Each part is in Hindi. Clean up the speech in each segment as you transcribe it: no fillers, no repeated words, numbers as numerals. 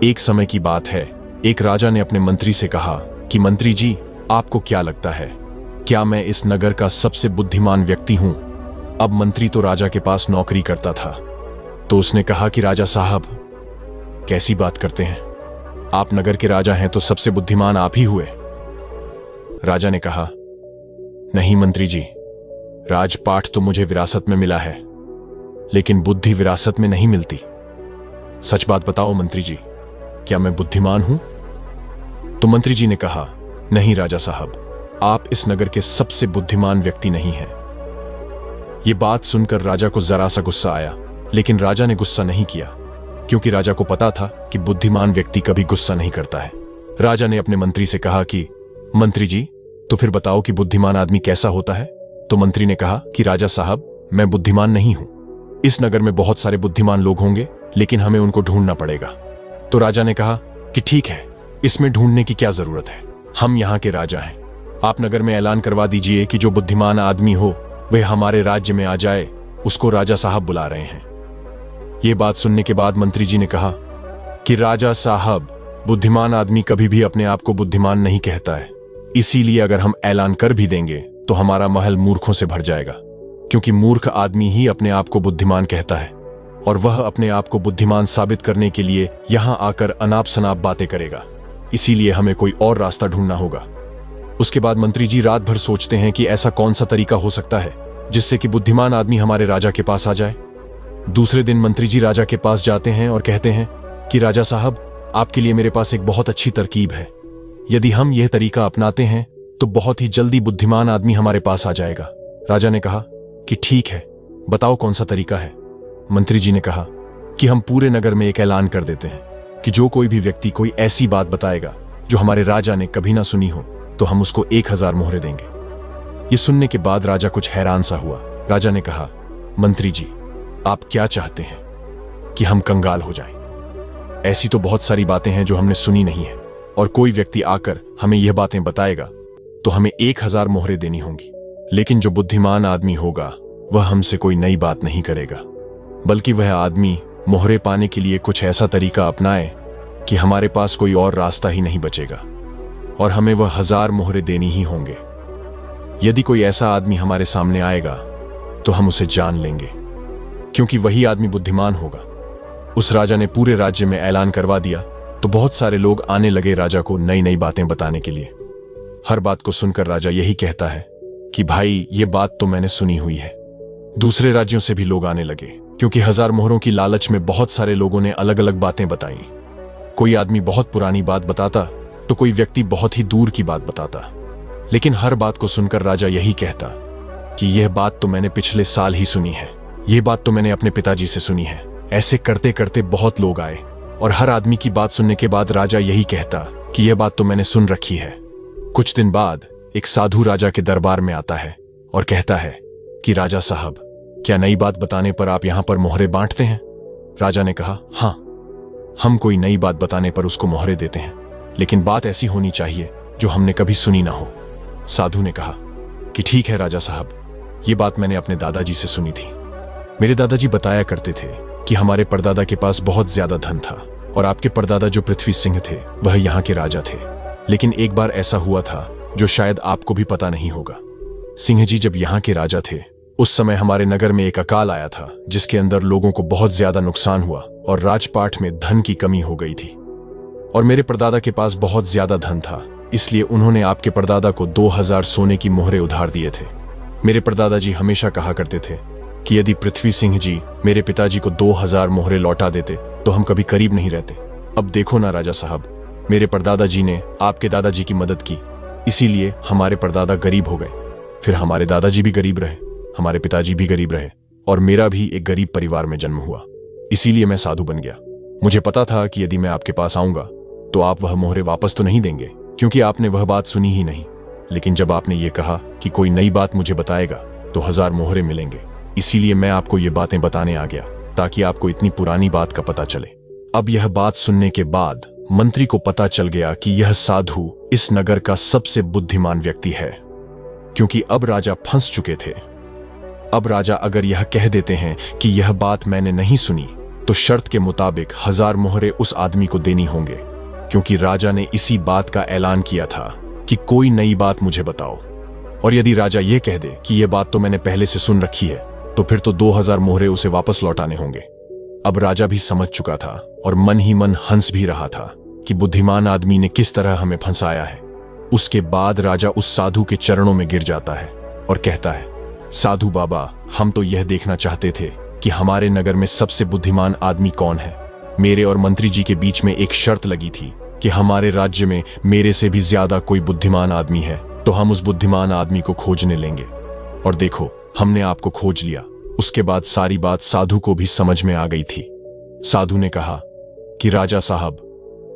एक समय की बात है, एक राजा ने अपने मंत्री से कहा कि मंत्री जी, आपको क्या लगता है, क्या मैं इस नगर का सबसे बुद्धिमान व्यक्ति हूं? अब मंत्री तो राजा के पास नौकरी करता था, तो उसने कहा कि राजा साहब, कैसी बात करते हैं, आप नगर के राजा हैं तो सबसे बुद्धिमान आप ही हुए। राजा ने कहा, नहीं मंत्री जी, राजपाट तो मुझे विरासत में मिला है, लेकिन बुद्धि विरासत में नहीं मिलती। सच बात बताओ मंत्री जी, क्या मैं बुद्धिमान हूं? तो मंत्री जी ने कहा, नहीं राजा साहब, आप इस नगर के सबसे बुद्धिमान व्यक्ति नहीं हैं। यह बात सुनकर राजा को जरा सा गुस्सा आया, लेकिन राजा ने गुस्सा नहीं किया, क्योंकि राजा को पता था कि बुद्धिमान व्यक्ति कभी गुस्सा नहीं करता है। राजा ने अपने मंत्री से कहा कि मंत्री जी, तो फिर बताओ कि बुद्धिमान आदमी कैसा होता है? तो मंत्री ने कहा कि राजा साहब, मैं बुद्धिमान नहीं हूं। इस नगर में बहुत सारे बुद्धिमान लोग होंगे, लेकिन हमें उनको ढूंढना पड़ेगा। तो राजा ने कहा कि ठीक है, इसमें ढूंढने की क्या जरूरत है, हम यहां के राजा हैं। आप नगर में ऐलान करवा दीजिए कि जो बुद्धिमान आदमी हो वह हमारे राज्य में आ जाए, उसको राजा साहब बुला रहे हैं। यह बात सुनने के बाद मंत्री जी ने कहा कि राजा साहब, बुद्धिमान आदमी कभी भी अपने आप को बुद्धिमान नहीं कहता है, इसीलिए अगर हम ऐलान कर भी देंगे तो हमारा महल मूर्खों से भर जाएगा, क्योंकि मूर्ख आदमी ही अपने आप को बुद्धिमान कहता है, और वह अपने आप को बुद्धिमान साबित करने के लिए यहां आकर अनाप शनाप बातें करेगा। इसीलिए हमें कोई और रास्ता ढूंढना होगा। उसके बाद मंत्री जी रात भर सोचते हैं कि ऐसा कौन सा तरीका हो सकता है जिससे कि बुद्धिमान आदमी हमारे राजा के पास आ जाए। दूसरे दिन मंत्री जी राजा के पास जाते हैं और कहते हैं कि राजा साहब, आपके लिए मेरे पास एक बहुत अच्छी तरकीब है। यदि हम यह तरीका अपनाते हैं तो बहुत ही जल्दी बुद्धिमान आदमी हमारे पास आ जाएगा। राजा ने कहा कि ठीक है, बताओ कौन सा तरीका है। मंत्री जी ने कहा कि हम पूरे नगर में एक ऐलान कर देते हैं कि जो कोई भी व्यक्ति कोई ऐसी बात बताएगा जो हमारे राजा ने कभी ना सुनी हो, तो हम उसको 1000 मोहरे देंगे। ये सुनने के बाद राजा कुछ हैरान सा हुआ। राजा ने कहा, मंत्री जी, आप क्या चाहते हैं कि हम कंगाल हो जाएं? ऐसी तो बहुत सारी बातें हैं जो हमने सुनी नहीं है, और कोई व्यक्ति आकर हमें यह बातें बताएगा तो हमें 1000 मोहरे देनी होंगी। लेकिन जो बुद्धिमान आदमी होगा वह हमसे कोई नई बात नहीं करेगा, बल्कि वह आदमी मोहरे पाने के लिए कुछ ऐसा तरीका अपनाए कि हमारे पास कोई और रास्ता ही नहीं बचेगा, और हमें वह 1000 मोहरे देनी ही होंगे। यदि कोई ऐसा आदमी हमारे सामने आएगा तो हम उसे जान लेंगे, क्योंकि वही आदमी बुद्धिमान होगा। उस राजा ने पूरे राज्य में ऐलान करवा दिया, तो बहुत सारे लोग आने लगे राजा को नई नई बातें बताने के लिए। हर बात को सुनकर राजा यही कहता है कि भाई, ये बात तो मैंने सुनी हुई है। दूसरे राज्यों से भी लोग आने लगे, क्योंकि 1000 मोहरों की लालच में बहुत सारे लोगों ने अलग अलग बातें बताई। कोई आदमी बहुत पुरानी बात बताता, तो कोई व्यक्ति बहुत ही दूर की बात बताता। लेकिन हर बात को सुनकर राजा यही कहता कि यह बात तो मैंने पिछले साल ही सुनी है, यह बात तो मैंने अपने पिताजी से सुनी है। ऐसे करते करते बहुत लोग आए, और हर आदमी की बात सुनने के बाद राजा यही कहता कि यह बात तो मैंने सुन रखी है। कुछ दिन बाद एक साधु राजा के दरबार में आता है और कहता है कि राजा साहब, क्या नई बात बताने पर आप यहां पर मोहरे बांटते हैं? राजा ने कहा, हां, हम कोई नई बात बताने पर उसको मोहरे देते हैं, लेकिन बात ऐसी होनी चाहिए जो हमने कभी सुनी ना हो। साधु ने कहा कि ठीक है राजा साहब, ये बात मैंने अपने दादाजी से सुनी थी। मेरे दादाजी बताया करते थे कि हमारे परदादा के पास बहुत ज्यादा धन था, और आपके परदादा जो पृथ्वी सिंह थे वह यहाँ के राजा थे। लेकिन एक बार ऐसा हुआ था जो शायद आपको भी पता नहीं होगा। सिंह जी जब यहाँ के राजा थे, उस समय हमारे नगर में एक अकाल आया था, जिसके अंदर लोगों को बहुत ज्यादा नुकसान हुआ और राजपाट में धन की कमी हो गई थी। और मेरे परदादा के पास बहुत ज्यादा धन था, इसलिए उन्होंने आपके परदादा को 2000 सोने की मोहरे उधार दिए थे। मेरे परदादा जी हमेशा कहा करते थे कि यदि पृथ्वी सिंह जी मेरे पिताजी को 2000 मोहरे लौटा देते तो हम कभी गरीब नहीं रहते। अब देखो ना राजा साहब, मेरे परदादा जी ने आपके दादाजी की मदद की, इसीलिए हमारे परदादा गरीब हो गए। फिर हमारे दादाजी भी गरीब रहे, हमारे पिताजी भी गरीब रहे, और मेरा भी एक गरीब परिवार में जन्म हुआ। इसीलिए मैं साधु बन गया। मुझे पता था कि यदि मैं आपके पास आऊंगा तो आप वह मोहरे वापस तो नहीं देंगे, क्योंकि आपने वह बात सुनी ही नहीं। लेकिन जब आपने ये कहा कि कोई नई बात मुझे बताएगा तो 1000 मोहरे मिलेंगे, इसीलिए मैं आपको ये बातें बताने आ गया, ताकि आपको इतनी पुरानी बात का पता चले। अब यह बात सुनने के बाद मंत्री को पता चल गया कि यह साधु इस नगर का सबसे बुद्धिमान व्यक्ति है, क्योंकि अब राजा फंस चुके थे। अब राजा अगर यह कह देते हैं कि यह बात मैंने नहीं सुनी, तो शर्त के मुताबिक 1000 मोहरे उस आदमी को देनी होंगे, क्योंकि राजा ने इसी बात का ऐलान किया था कि कोई नई बात मुझे बताओ। और यदि राजा यह कह दे कि यह बात तो मैंने पहले से सुन रखी है, तो फिर तो 2000 मोहरे उसे वापस लौटाने होंगे। अब राजा भी समझ चुका था और मन ही मन हंस भी रहा था कि बुद्धिमान आदमी ने किस तरह हमें फंसाया है। उसके बाद राजा उस साधु के चरणों में गिर जाता है और कहता है, साधु बाबा, हम तो यह देखना चाहते थे कि हमारे नगर में सबसे बुद्धिमान आदमी कौन है। मेरे और मंत्री जी के बीच में एक शर्त लगी थी कि हमारे राज्य में मेरे से भी ज्यादा कोई बुद्धिमान आदमी है तो हम उस बुद्धिमान आदमी को खोजने लेंगे। और देखो, हमने आपको खोज लिया। उसके बाद सारी बात साधु को भी समझ में आ गई थी। साधु ने कहा कि राजा साहब,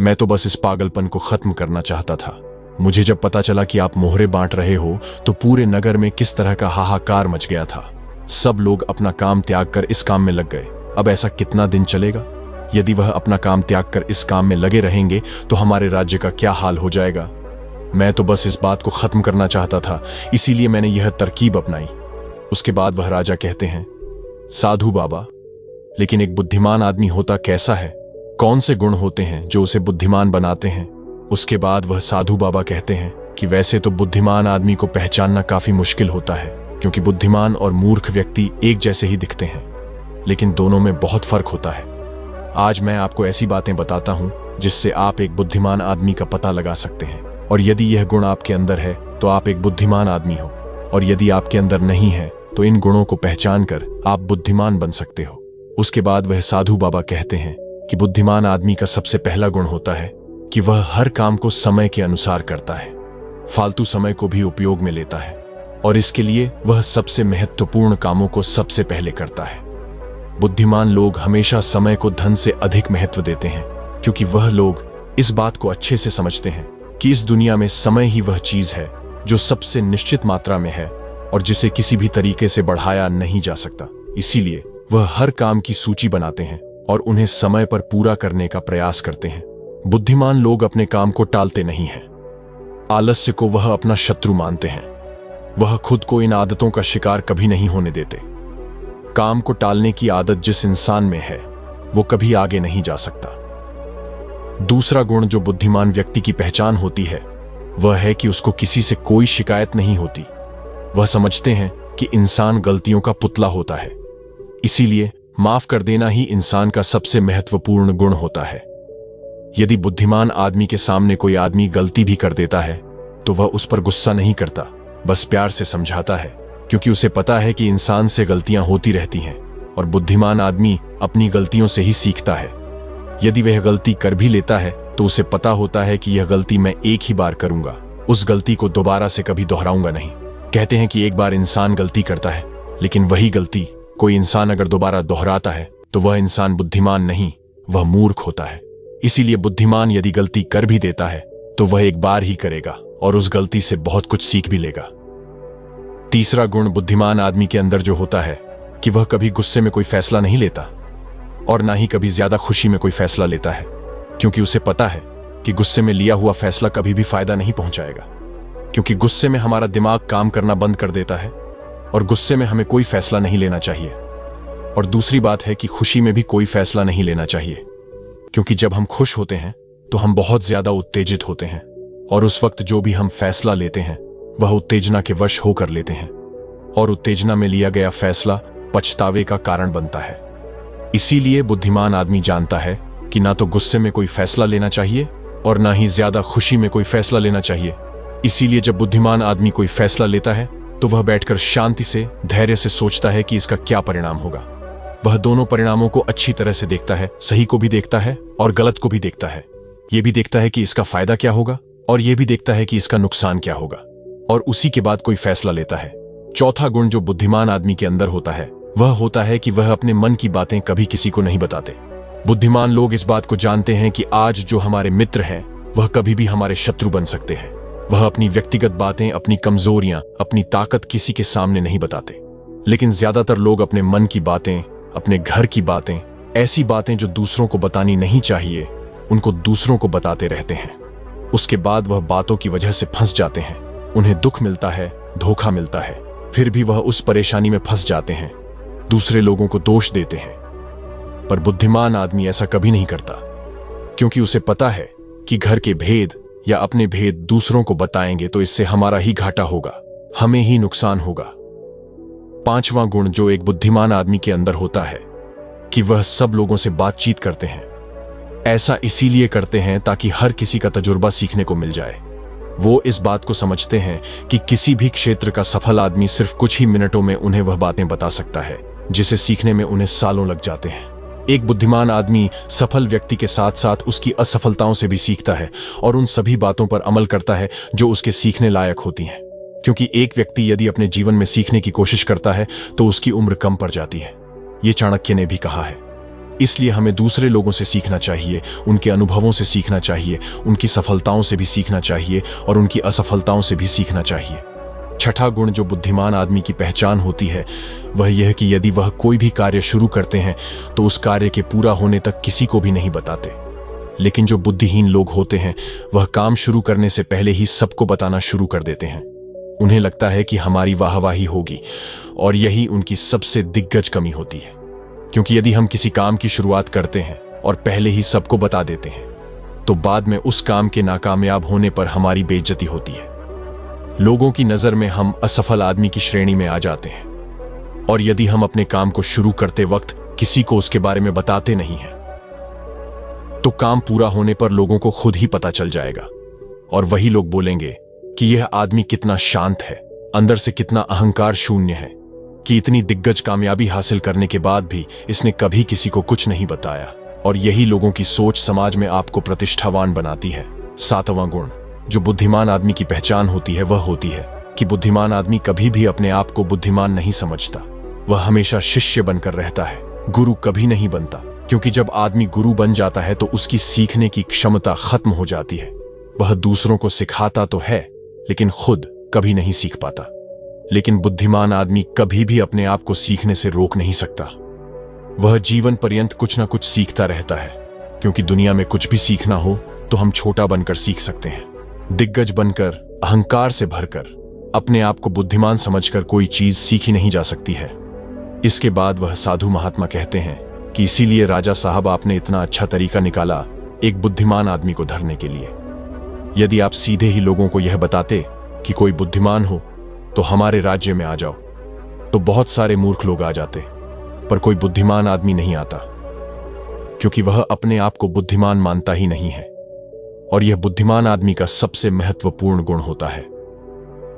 मैं तो बस इस पागलपन को खत्म करना चाहता था। मुझे जब पता चला कि आप मोहरे बांट रहे हो तो पूरे नगर में किस तरह का हाहाकार मच गया था। सब लोग अपना काम त्याग कर इस काम में लग गए। अब ऐसा कितना दिन चलेगा? यदि वह अपना काम त्याग कर इस काम में लगे रहेंगे तो हमारे राज्य का क्या हाल हो जाएगा। मैं तो बस इस बात को खत्म करना चाहता था, इसीलिए मैंने यह तरकीब अपनाई। उसके बाद वह राजा कहते हैं, साधु बाबा, लेकिन एक बुद्धिमान आदमी होता कैसा है? कौन से गुण होते हैं जो उसे बुद्धिमान बनाते हैं? उसके बाद वह साधु बाबा कहते हैं कि वैसे तो बुद्धिमान आदमी को पहचानना काफी मुश्किल होता है, क्योंकि बुद्धिमान और मूर्ख व्यक्ति एक जैसे ही दिखते हैं, लेकिन दोनों में बहुत फर्क होता है। आज मैं आपको ऐसी बातें बताता हूं जिससे आप एक बुद्धिमान आदमी का पता लगा सकते हैं। और यदि यह गुण आपके अंदर है तो आप एक बुद्धिमान आदमी हो, और यदि आपके अंदर नहीं है तो इन गुणों को पहचान कर आप बुद्धिमान बन सकते हो। उसके बाद वह साधु बाबा कहते हैं कि बुद्धिमान आदमी का सबसे पहला गुण होता है कि वह हर काम को समय के अनुसार करता है, फालतू समय को भी उपयोग में लेता है, और इसके लिए वह सबसे महत्वपूर्ण कामों को सबसे पहले करता है। बुद्धिमान लोग हमेशा समय को धन से अधिक महत्व देते हैं, क्योंकि वह लोग इस बात को अच्छे से समझते हैं कि इस दुनिया में समय ही वह चीज है जो सबसे निश्चित मात्रा में है और जिसे किसी भी तरीके से बढ़ाया नहीं जा सकता। इसीलिए वह हर काम की सूची बनाते हैं और उन्हें समय पर पूरा करने का प्रयास करते हैं। बुद्धिमान लोग अपने काम को टालते नहीं हैं। आलस्य को वह अपना शत्रु मानते हैं। वह खुद को इन आदतों का शिकार कभी नहीं होने देते। काम को टालने की आदत जिस इंसान में है वो कभी आगे नहीं जा सकता। दूसरा गुण जो बुद्धिमान व्यक्ति की पहचान होती है वह है कि उसको किसी से कोई शिकायत नहीं होती। वह समझते हैं कि इंसान गलतियों का पुतला होता है, इसीलिए माफ कर देना ही इंसान का सबसे महत्वपूर्ण गुण होता है। यदि बुद्धिमान आदमी के सामने कोई आदमी गलती भी कर देता है तो वह उस पर गुस्सा नहीं करता, बस प्यार से समझाता है, क्योंकि उसे पता है कि इंसान से गलतियां होती रहती हैं और बुद्धिमान आदमी अपनी गलतियों से ही सीखता है। यदि वह गलती कर भी लेता है तो उसे पता होता है कि यह गलती मैं एक ही बार करूंगा, उस गलती को दोबारा से कभी दोहराऊंगा नहीं। कहते हैं कि एक बार इंसान गलती करता है, लेकिन वही गलती कोई इंसान अगर दोबारा दोहराता है तो वह इंसान बुद्धिमान नहीं, वह मूर्ख होता है। इसीलिए बुद्धिमान यदि गलती कर भी देता है तो वह एक बार ही करेगा और उस गलती से बहुत कुछ सीख भी लेगा। तीसरा गुण बुद्धिमान आदमी के अंदर जो होता है कि वह कभी गुस्से में कोई फैसला नहीं लेता और ना ही कभी ज्यादा खुशी में कोई फैसला लेता है, क्योंकि उसे पता है कि गुस्से में लिया हुआ फैसला कभी भी फायदा नहीं पहुंचाएगा, क्योंकि गुस्से में हमारा दिमाग काम करना बंद कर देता है और गुस्से में हमें कोई फैसला नहीं लेना चाहिए। और दूसरी बात है कि खुशी में भी कोई फैसला नहीं लेना चाहिए, क्योंकि जब हम खुश होते हैं तो हम बहुत ज्यादा उत्तेजित होते हैं और उस वक्त जो भी हम फैसला लेते हैं वह उत्तेजना के वश होकर लेते हैं और उत्तेजना में लिया गया फैसला पछतावे का कारण बनता है। इसीलिए बुद्धिमान आदमी जानता है कि ना तो गुस्से में कोई फैसला लेना चाहिए और ना ही ज्यादा खुशी में कोई फैसला लेना चाहिए। इसीलिए जब बुद्धिमान आदमी कोई फैसला लेता है तो वह बैठकर शांति से, धैर्य से सोचता है कि इसका क्या परिणाम होगा। वह दोनों परिणामों को अच्छी तरह से देखता है, सही को भी देखता है और गलत को भी देखता है। यह भी देखता है कि इसका फायदा क्या होगा और यह भी देखता है कि इसका नुकसान क्या होगा, और उसी के बाद कोई फैसला लेता है। चौथा गुण जो बुद्धिमान आदमी के अंदर होता है वह होता है कि वह अपने मन की बातें कभी किसी को नहीं बताते। बुद्धिमान लोग इस बात को जानते हैं कि आज जो हमारे मित्र हैं वह कभी भी हमारे शत्रु बन सकते हैं। वह अपनी व्यक्तिगत बातें, अपनी कमजोरियां, अपनी ताकत किसी के सामने नहीं बताते, लेकिन ज्यादातर लोग अपने मन की बातें, अपने घर की बातें, ऐसी बातें जो दूसरों को बतानी नहीं चाहिए, उनको दूसरों को बताते रहते हैं। उसके बाद वह बातों की वजह से फंस जाते हैं। उन्हें दुख मिलता है, धोखा मिलता है, फिर भी वह उस परेशानी में फंस जाते हैं, दूसरे लोगों को दोष देते हैं। पर बुद्धिमान आदमी ऐसा कभी नहीं करता, क्योंकि उसे पता है कि घर के भेद या अपने भेद दूसरों को बताएंगे तो इससे हमारा ही घाटा होगा, हमें ही नुकसान होगा। पांचवां गुण जो एक बुद्धिमान आदमी के अंदर होता है कि वह सब लोगों से बातचीत करते हैं। ऐसा इसीलिए करते हैं ताकि हर किसी का तजुर्बा सीखने को मिल जाए। वो इस बात को समझते हैं कि किसी भी क्षेत्र का सफल आदमी सिर्फ कुछ ही मिनटों में उन्हें वह बातें बता सकता है जिसे सीखने में उन्हें सालों लग जाते हैं। एक बुद्धिमान आदमी सफल व्यक्ति के साथ साथ उसकी असफलताओं से भी सीखता है और उन सभी बातों पर अमल करता है जो उसके सीखने लायक होती हैं, क्योंकि एक व्यक्ति यदि अपने जीवन में सीखने की कोशिश करता है तो उसकी उम्र कम पड़ जाती है। ये चाणक्य ने भी कहा है। इसलिए हमें दूसरे लोगों से सीखना चाहिए, उनके अनुभवों से सीखना चाहिए, उनकी सफलताओं से भी सीखना चाहिए और उनकी असफलताओं से भी सीखना चाहिए। छठा गुण जो बुद्धिमान आदमी की पहचान होती है वह यह कि यदि वह कोई भी कार्य शुरू करते हैं तो उस कार्य के पूरा होने तक किसी को भी नहीं बताते। लेकिन जो बुद्धिहीन लोग होते हैं वह काम शुरू करने से पहले ही सबको बताना शुरू कर देते हैं। उन्हें लगता है कि हमारी वाहवाही होगी और यही उनकी सबसे दिग्गज कमी होती है, क्योंकि यदि हम किसी काम की शुरुआत करते हैं और पहले ही सबको बता देते हैं तो बाद में उस काम के नाकामयाब होने पर हमारी बेइज्जती होती है। लोगों की नजर में हम असफल आदमी की श्रेणी में आ जाते हैं, और यदि हम अपने काम को शुरू करते वक्त किसी को उसके बारे में बताते नहीं हैं तो काम पूरा होने पर लोगों को खुद ही पता चल जाएगा और वही लोग बोलेंगे कि यह आदमी कितना शांत है, अंदर से कितना अहंकार शून्य है कि इतनी दिग्गज कामयाबी हासिल करने के बाद भी इसने कभी किसी को कुछ नहीं बताया। और यही लोगों की सोच समाज में आपको प्रतिष्ठावान बनाती है। सातवां गुण जो बुद्धिमान आदमी की पहचान होती है वह होती है कि बुद्धिमान आदमी कभी भी अपने आप को बुद्धिमान नहीं समझता। वह हमेशा शिष्य बनकर रहता है, गुरु कभी नहीं बनता, क्योंकि जब आदमी गुरु बन जाता है तो उसकी सीखने की क्षमता खत्म हो जाती है। वह दूसरों को सिखाता तो है लेकिन खुद कभी नहीं सीख पाता। लेकिन बुद्धिमान आदमी कभी भी अपने आप को सीखने से रोक नहीं सकता। वह जीवन पर्यंत कुछ ना कुछ सीखता रहता है, क्योंकि दुनिया में कुछ भी सीखना हो तो हम छोटा बनकर सीख सकते हैं। दिग्गज बनकर, अहंकार से भरकर, अपने आप को बुद्धिमान समझकर कोई चीज सीखी नहीं जा सकती है। इसके बाद वह साधु महात्मा कहते हैं कि इसीलिए राजा साहब आपने इतना अच्छा तरीका निकाला एक बुद्धिमान आदमी को धरने के लिए। यदि आप सीधे ही लोगों को यह बताते कि कोई बुद्धिमान हो तो हमारे राज्य में आ जाओ, तो बहुत सारे मूर्ख लोग आ जाते, पर कोई बुद्धिमान आदमी नहीं आता, क्योंकि वह अपने आप को बुद्धिमान मानता ही नहीं है। और यह बुद्धिमान आदमी का सबसे महत्वपूर्ण गुण होता है।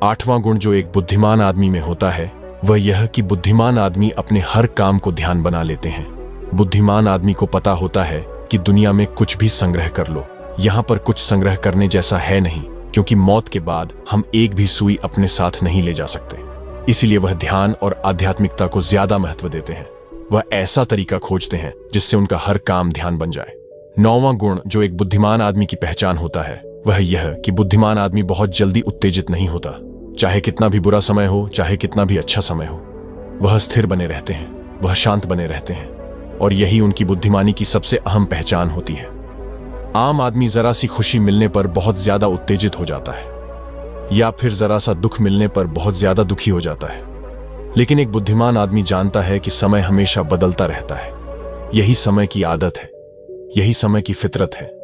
आठवां गुण जो एक बुद्धिमान आदमी में होता है वह यह कि बुद्धिमान आदमी अपने हर काम को ध्यान बना लेते हैं। बुद्धिमान आदमी को पता होता है कि दुनिया में कुछ भी संग्रह कर लो, यहां पर कुछ संग्रह करने जैसा है नहीं, क्योंकि मौत के बाद हम एक भी सुई अपने साथ नहीं ले जा सकते। इसीलिए वह ध्यान और आध्यात्मिकता को ज्यादा महत्व देते हैं। वह ऐसा तरीका खोजते हैं जिससे उनका हर काम ध्यान बन जाए। नौवां गुण जो एक बुद्धिमान आदमी की पहचान होता है वह यह कि बुद्धिमान आदमी बहुत जल्दी उत्तेजित नहीं होता। चाहे कितना भी बुरा समय हो, चाहे कितना भी अच्छा समय हो, वह स्थिर बने रहते हैं, वह शांत बने रहते हैं, और यही उनकी बुद्धिमानी की सबसे अहम पहचान होती है। आम आदमी जरा सी खुशी मिलने पर बहुत ज्यादा उत्तेजित हो जाता है, या फिर जरा सा दुख मिलने पर बहुत ज्यादा दुखी हो जाता है। लेकिन एक बुद्धिमान आदमी जानता है कि समय हमेशा बदलता रहता है। यही समय की आदत है, यही समय की फितरत है।